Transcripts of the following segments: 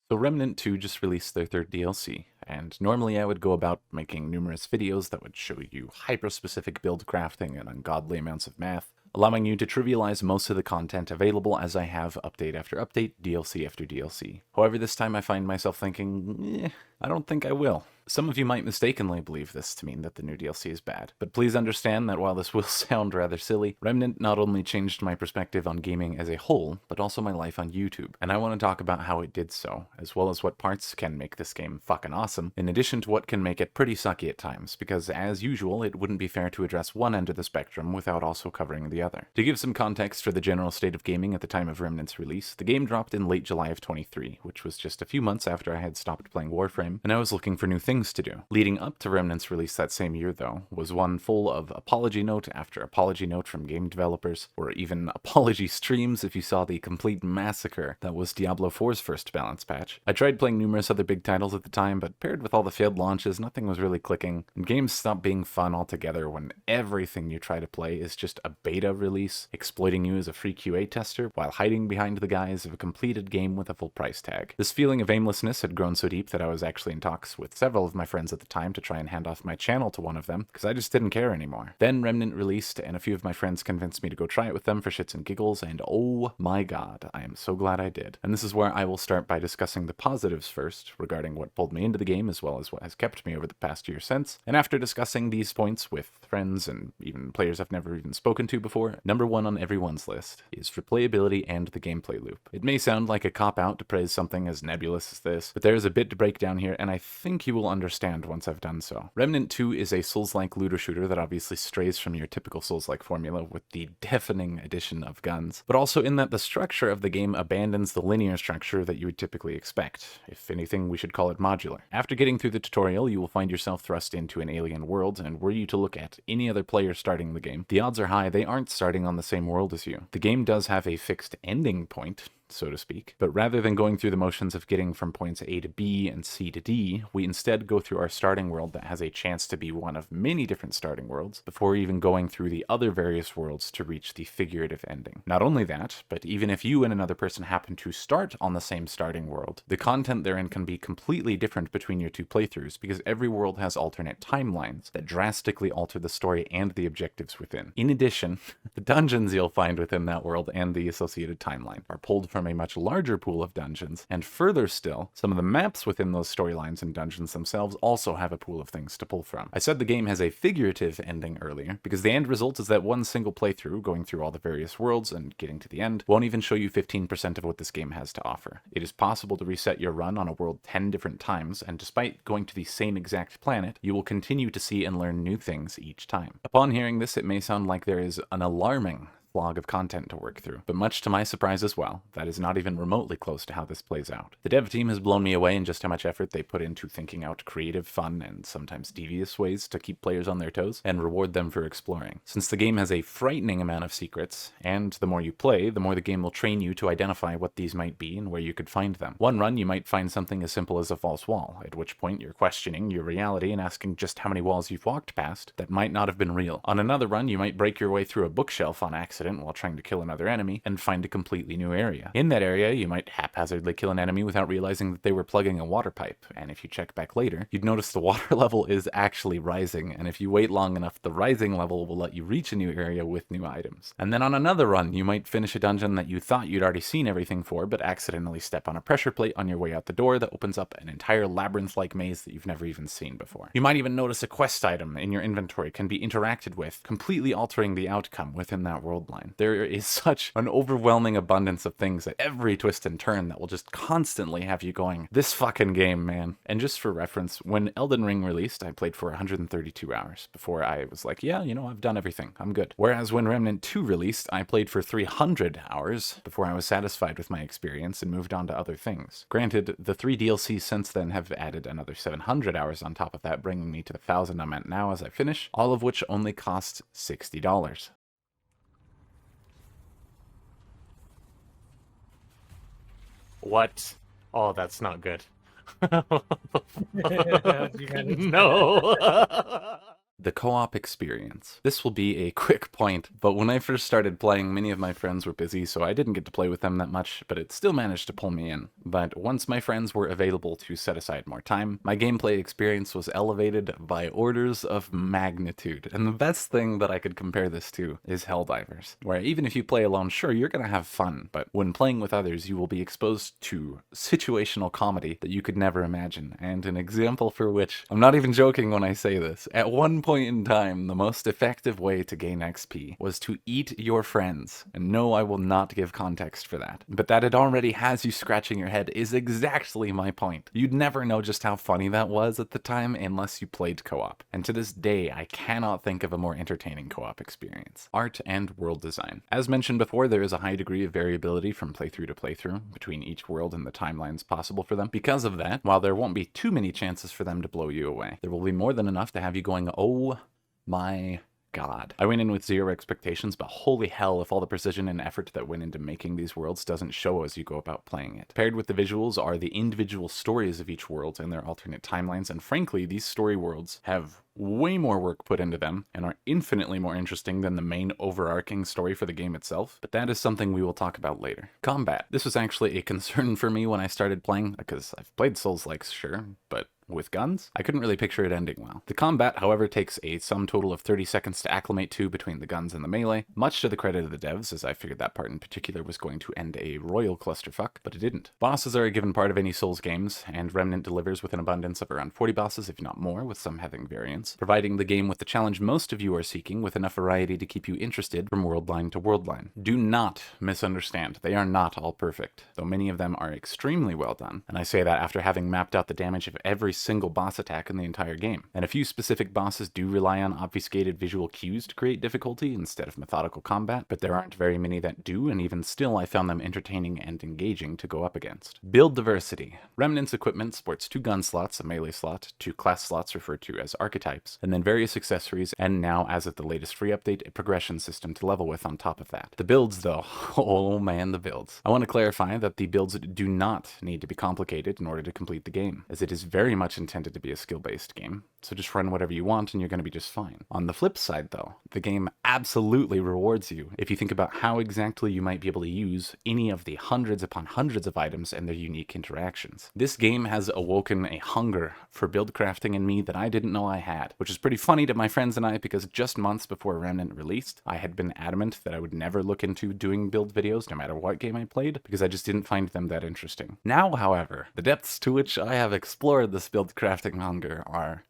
So Remnant 2 just released their third DLC, and normally I would go about making numerous videos that would show you hyper-specific build crafting and ungodly amounts of math, allowing you to trivialize most of the content available as I have update after update, DLC after DLC. However, this time I find myself thinking, I don't think I will. Some of you might mistakenly believe this to mean that the new DLC is bad, but please understand that while this will sound rather silly, Remnant not only changed my perspective on gaming as a whole, but also my life on YouTube, and I want to talk about how it did so, as well as what parts can make this game fucking awesome, in addition to what can make it pretty sucky at times, because as usual, it wouldn't be fair to address one end of the spectrum without also covering the other. To give some context for the general state of gaming at the time of Remnant's release, the game dropped in late July of 23, which was just a few months after I had stopped playing Warframe, and I was looking for new things to do. Leading up to Remnant's release that same year, though, was one full of apology note after apology note from game developers, or even apology streams if you saw the complete massacre that was Diablo 4's first balance patch. I tried playing numerous other big titles at the time, but paired with all the failed launches, nothing was really clicking, and games stop being fun altogether when everything you try to play is just a beta release, exploiting you as a free QA tester while hiding behind the guise of a completed game with a full price tag. This feeling of aimlessness had grown so deep that I was actually in talks with several of my friends at the time to try and hand off my channel to one of them, because I just didn't care anymore. Then Remnant released, and a few of my friends convinced me to go try it with them for shits and giggles, and oh my god, I am so glad I did. And this is where I will start by discussing the positives first, regarding what pulled me into the game as well as what has kept me over the past year since, and after discussing these points with friends and even players I've never even spoken to before, number one on everyone's list is replayability and the gameplay loop. It may sound like a cop-out to praise something as nebulous as this, but there is a bit to break down here, and I think you will understand once I've done so. Remnant 2 is a Souls-like looter shooter that obviously strays from your typical Souls-like formula with the deafening addition of guns, but also in that the structure of the game abandons the linear structure that you would typically expect. If anything, we should call it modular. After getting through the tutorial, you will find yourself thrust into an alien world, and were you to look at any other player starting the game, the odds are high they aren't starting on the same world as you. The game does have a fixed ending point, so to speak, but rather than going through the motions of getting from points A to B and C to D, we instead go through our starting world that has a chance to be one of many different starting worlds before even going through the other various worlds to reach the figurative ending. Not only that, but even if you and another person happen to start on the same starting world, the content therein can be completely different between your two playthroughs because every world has alternate timelines that drastically alter the story and the objectives within. In addition, the dungeons you'll find within that world and the associated timeline are pulled from a much larger pool of dungeons, and further still, some of the maps within those storylines and dungeons themselves also have a pool of things to pull from. I said the game has a figurative ending earlier, because the end result is that one single playthrough, going through all the various worlds and getting to the end, won't even show you 15% of what this game has to offer. It is possible to reset your run on a world 10 different times, and despite going to the same exact planet, you will continue to see and learn new things each time. Upon hearing this, it may sound like there is an alarming log of content to work through, but much to my surprise as well, that is not even remotely close to how this plays out. The dev team has blown me away in just how much effort they put into thinking out creative, fun, and sometimes devious ways to keep players on their toes and reward them for exploring. Since the game has a frightening amount of secrets, and the more you play, the more the game will train you to identify what these might be and where you could find them. One run, you might find something as simple as a false wall, at which point you're questioning your reality and asking just how many walls you've walked past that might not have been real. On another run, you might break your way through a bookshelf on accident while trying to kill another enemy and find a completely new area. In that area, you might haphazardly kill an enemy without realizing that they were plugging a water pipe, and if you check back later, you'd notice the water level is actually rising, and if you wait long enough, the rising level will let you reach a new area with new items. And then on another run, you might finish a dungeon that you thought you'd already seen everything for, but accidentally step on a pressure plate on your way out the door that opens up an entire labyrinth-like maze that you've never even seen before. You might even notice a quest item in your inventory can be interacted with, completely altering the outcome within that world line. There is such an overwhelming abundance of things at every twist and turn that will just constantly have you going, this fucking game, man. And just for reference, when Elden Ring released, I played for 132 hours before I was like, yeah, I've done everything, I'm good. Whereas when Remnant 2 released, I played for 300 hours before I was satisfied with my experience and moved on to other things. Granted, the 3 DLCs since then have added another 700 hours on top of that, bringing me to the 1,000 I'm at now as I finish, all of which only cost $60. What? Oh, that's not good. You got it. No. The co-op experience. This will be a quick point, but when I first started playing, many of my friends were busy, so I didn't get to play with them that much, but it still managed to pull me in. But once my friends were available to set aside more time, my gameplay experience was elevated by orders of magnitude. And the best thing that I could compare this to is Helldivers, where even if you play alone, sure, you're gonna have fun, but when playing with others, you will be exposed to situational comedy that you could never imagine. And an example for which, I'm not even joking when I say this, at one point in time, the most effective way to gain XP was to eat your friends. And no, I will not give context for that. But that it already has you scratching your head is exactly my point. You'd never know just how funny that was at the time unless you played co-op. And to this day, I cannot think of a more entertaining co-op experience. Art and world design. As mentioned before, there is a high degree of variability from playthrough to playthrough between each world and the timelines possible for them. Because of that, while there won't be too many chances for them to blow you away, there will be more than enough to have you going, oh my God. I went in with zero expectations, but holy hell if all the precision and effort that went into making these worlds doesn't show as you go about playing it. Paired with the visuals are the individual stories of each world and their alternate timelines, and frankly, these story worlds have way more work put into them and are infinitely more interesting than the main overarching story for the game itself, but that is something we will talk about later. Combat. This was actually a concern for me when I started playing, because I've played Souls-likes, sure, but with guns, I couldn't really picture it ending well. The combat, however, takes a sum total of 30 seconds to acclimate to between the guns and the melee, much to the credit of the devs, as I figured that part in particular was going to end a royal clusterfuck, but it didn't. Bosses are a given part of any Souls games, and Remnant delivers with an abundance of around 40 bosses, if not more, with some having variants, providing the game with the challenge most of you are seeking, with enough variety to keep you interested from world line to world line. Do not misunderstand, they are not all perfect, though many of them are extremely well done, and I say that after having mapped out the damage of every single boss attack in the entire game. And a few specific bosses do rely on obfuscated visual cues to create difficulty instead of methodical combat, but there aren't very many that do, and even still I found them entertaining and engaging to go up against. Build diversity. Remnant's equipment sports 2 gun slots, a melee slot, 2 class slots referred to as archetypes, and then various accessories, and now, as of the latest free update, a progression system to level with on top of that. The builds, though, oh man, the builds. I want to clarify that the builds do not need to be complicated in order to complete the game, as it is very much intended to be a skill-based game, so just run whatever you want and you're going to be just fine. On the flip side, though, the game absolutely rewards you if you think about how exactly you might be able to use any of the hundreds upon hundreds of items and their unique interactions. This game has awoken a hunger for build crafting in me that I didn't know I had, which is pretty funny to my friends and I, because just months before Remnant released, I had been adamant that I would never look into doing build videos no matter what game I played, because I just didn't find them that interesting. Now, however, the depths to which I have explored this build crafting hunger are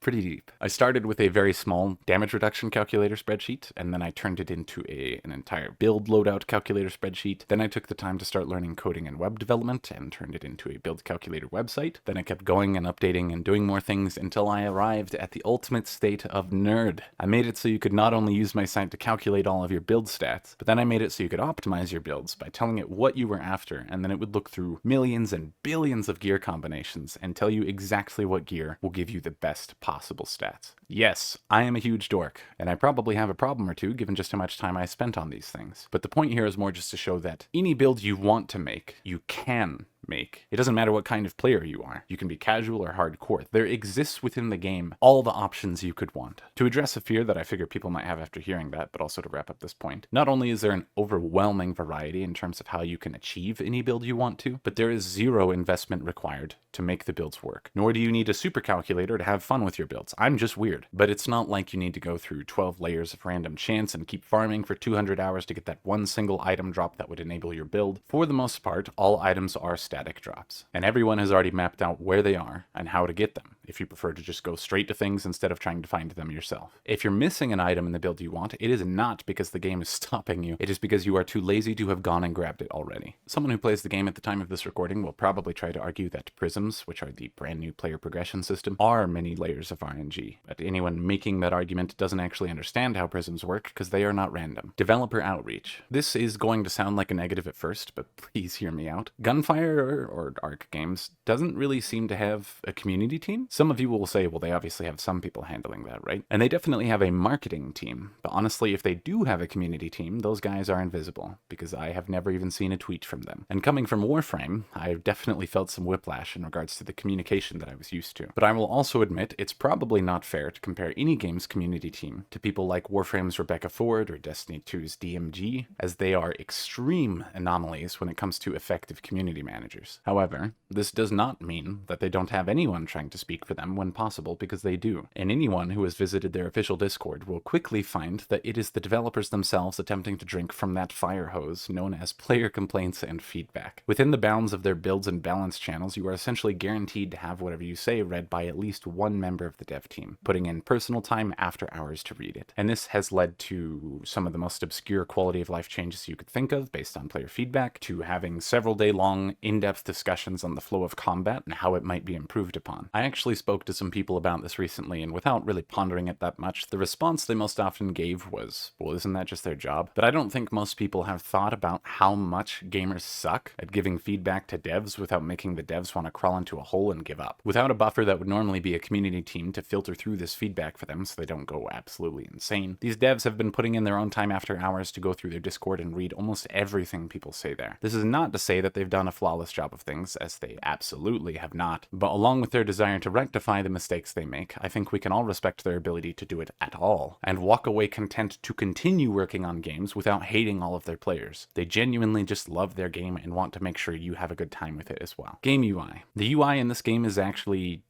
pretty deep. I started with a very small damage reduction calculator spreadsheet, and then I turned it into an entire build loadout calculator spreadsheet. Then I took the time to start learning coding and web development and turned it into a build calculator website. Then I kept going and updating and doing more things until I arrived at the ultimate state of nerd. I made it so you could not only use my site to calculate all of your build stats, but then I made it so you could optimize your builds by telling it what you were after, and then it would look through millions and billions of gear combinations and tell you exactly what gear will give you the best possible stats. Yes, I am a huge dork, and I probably have a problem or two given just how much time I spent on these things. But the point here is more just to show that any build you want to make, you can make. It doesn't matter what kind of player you are. You can be casual or hardcore. There exists within the game all the options you could want. To address a fear that I figure people might have after hearing that, but also to wrap up this point, not only is there an overwhelming variety in terms of how you can achieve any build you want to, but there is zero investment required to make the builds work. Nor do you need a super calculator to have fun with your builds. I'm just weird. But it's not like you need to go through 12 layers of random chance and keep farming for 200 hours to get that one single item drop that would enable your build. For the most part, all items are static drops, and everyone has already mapped out where they are and how to get them, if you prefer to just go straight to things instead of trying to find them yourself. If you're missing an item in the build you want, it is not because the game is stopping you, it is because you are too lazy to have gone and grabbed it already. Someone who plays the game at the time of this recording will probably try to argue that prisms, which are the brand new player progression system, are many layers of RNG, but anyone making that argument doesn't actually understand how prisms work because they are not random. Developer outreach. This is going to sound like a negative at first, but please hear me out. Gunfire or Arc games doesn't really seem to have a community team, Some of you will say, well, they obviously have some people handling that, right? And they definitely have a marketing team. But honestly, if they do have a community team, those guys are invisible, because I have never even seen a tweet from them. And coming from Warframe, I've definitely felt some whiplash in regards to the communication that I was used to. But I will also admit, it's probably not fair to compare any game's community team to people like Warframe's Rebecca Ford or Destiny 2's DMG, as they are extreme anomalies when it comes to effective community managers. However, this does not mean that they don't have anyone trying to speak for them when possible, because they do. And anyone who has visited their official Discord will quickly find that it is the developers themselves attempting to drink from that fire hose known as player complaints and feedback. Within the bounds of their builds and balance channels, you are essentially guaranteed to have whatever you say read by at least one member of the dev team, putting in personal time after hours to read it. And this has led to some of the most obscure quality of life changes you could think of based on player feedback, to having several day-long in-depth discussions on the flow of combat and how it might be improved upon. I actually spoke to some people about this recently, and without really pondering it that much, the response they most often gave was, well, isn't that just their job? But I don't think most people have thought about how much gamers suck at giving feedback to devs without making the devs want to crawl into a hole and give up. Without a buffer that would normally be a community team to filter through this feedback for them so they don't go absolutely insane, these devs have been putting in their own time after hours to go through their Discord and read almost everything people say there. This is not to say that they've done a flawless job of things, as they absolutely have not, but along with their desire to rectify the mistakes they make, I think we can all respect their ability to do it at all, and walk away content to continue working on games without hating all of their players. They genuinely just love their game and want to make sure you have a good time with it as well. Game UI. The UI in this game is actually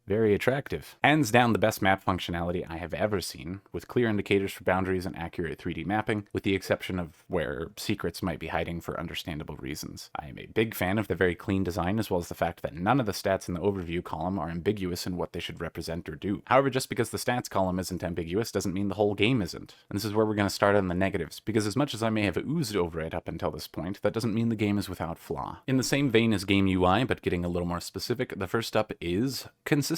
very attractive. Hands down the best map functionality I have ever seen, with clear indicators for boundaries and accurate 3D mapping, with the exception of where secrets might be hiding for understandable reasons. I am a big fan of the very clean design, as well as the fact that none of the stats in the overview column are ambiguous in what they should represent or do. However, just because the stats column isn't ambiguous doesn't mean the whole game isn't. And this is where we're going to start on the negatives, because as much as I may have oozed over it up until this point, that doesn't mean the game is without flaw. In the same vein as game UI, but getting a little more specific, the first up is consistency.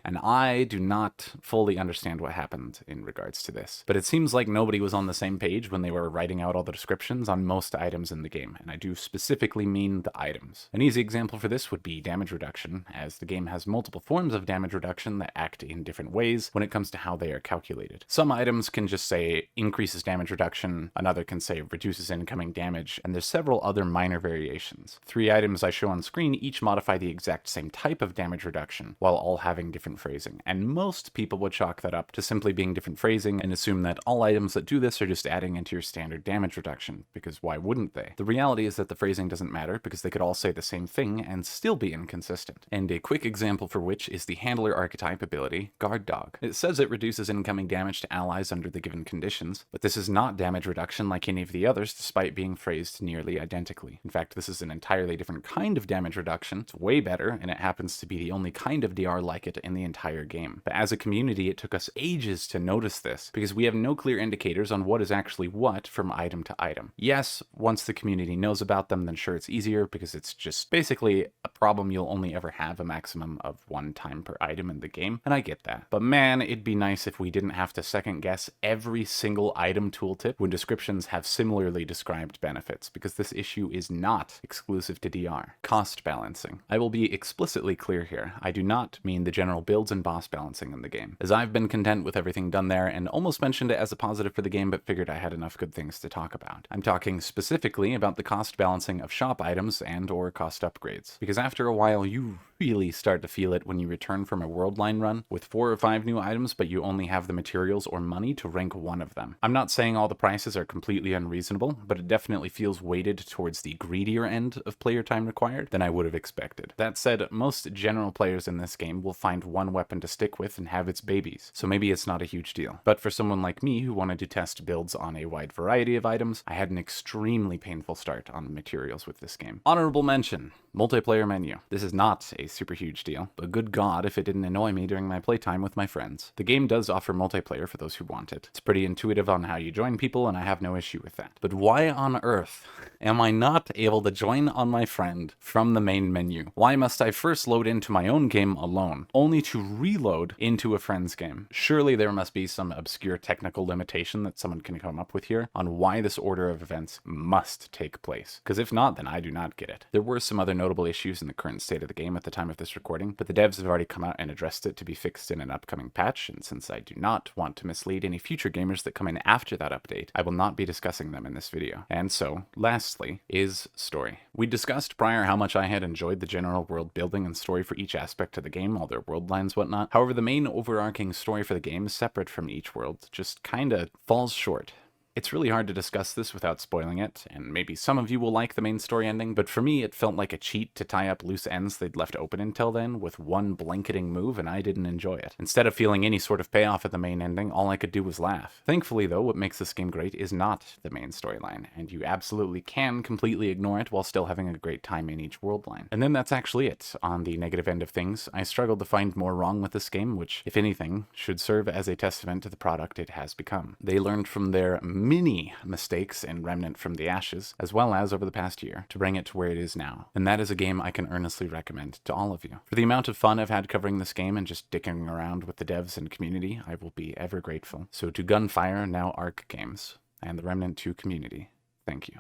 And I do not fully understand what happened in regards to this, but it seems like nobody was on the same page when they were writing out all the descriptions on most items in the game, and I do specifically mean the items. An easy example for this would be damage reduction, as the game has multiple forms of damage reduction that act in different ways when it comes to how they are calculated. Some items can just say increases damage reduction, another can say reduces incoming damage, and there's several other minor variations. 3 items I show on screen each modify the exact same type of damage reduction, while all having different phrasing, and most people would chalk that up to simply being different phrasing and assume that all items that do this are just adding into your standard damage reduction, because why wouldn't they? The reality is that the phrasing doesn't matter, because they could all say the same thing and still be inconsistent. And a quick example for which is the handler archetype ability, Guard Dog. It says it reduces incoming damage to allies under the given conditions, but this is not damage reduction like any of the others, despite being phrased nearly identically. In fact, this is an entirely different kind of damage reduction. It's way better, and it happens to be the only kind of DR like it in the entire game. But as a community, it took us ages to notice this, because we have no clear indicators on what is actually what from item to item. Yes, once the community knows about them, then sure, it's easier, because it's just basically a problem you'll only ever have a maximum of 1 time per item in the game, and I get that. But man, it'd be nice if we didn't have to second guess every single item tooltip when descriptions have similarly described benefits, because this issue is not exclusive to DR. Cost balancing. I will be explicitly clear here. I do not mean the general builds and boss balancing in the game, as I've been content with everything done there and almost mentioned it as a positive for the game, but figured I had enough good things to talk about. I'm talking specifically about the cost balancing of shop items and or cost upgrades, because after a while you really start to feel it when you return from a world line run with 4 or 5 new items, but you only have the materials or money to rank one of them. I'm not saying all the prices are completely unreasonable, but it definitely feels weighted towards the greedier end of player time required than I would have expected. That said, most general players in this game will find one weapon to stick with and have its babies, so maybe it's not a huge deal. But for someone like me who wanted to test builds on a wide variety of items, I had an extremely painful start on the materials with this game. Honorable mention: multiplayer menu. This is not a super huge deal, but good god if it didn't annoy me during my playtime with my friends. The game does offer multiplayer for those who want it. It's pretty intuitive on how you join people, and I have no issue with that. But why on earth am I not able to join on my friend from the main menu? Why must I first load into my own game alone, only to reload into a friend's game? Surely there must be some obscure technical limitation that someone can come up with here on why this order of events must take place, because if not, then I do not get it. There were some other notable issues in the current state of the game at the time of this recording, but the devs have already come out and addressed it to be fixed in an upcoming patch, and since I do not want to mislead any future gamers that come in after that update, I will not be discussing them in this video. And so, lastly, is story. We discussed prior how much I had enjoyed the general world building and story for each aspect of the game, all their world lines, whatnot. However, the main overarching story for the game, separate from each world, just kinda falls short. It's really hard to discuss this without spoiling it, and maybe some of you will like the main story ending, but for me it felt like a cheat to tie up loose ends they'd left open until then with one blanketing move, and I didn't enjoy it. Instead of feeling any sort of payoff at the main ending, all I could do was laugh. Thankfully though, what makes this game great is not the main storyline, and you absolutely can completely ignore it while still having a great time in each world line. And then that's actually it. On the negative end of things, I struggled to find more wrong with this game, which, if anything, should serve as a testament to the product it has become. They learned from their many mistakes in Remnant from the Ashes, as well as over the past year, to bring it to where it is now. And that is a game I can earnestly recommend to all of you. For the amount of fun I've had covering this game and just dicking around with the devs and community, I will be ever grateful. So to Gunfire, now Arc Games, and the Remnant 2 community, thank you.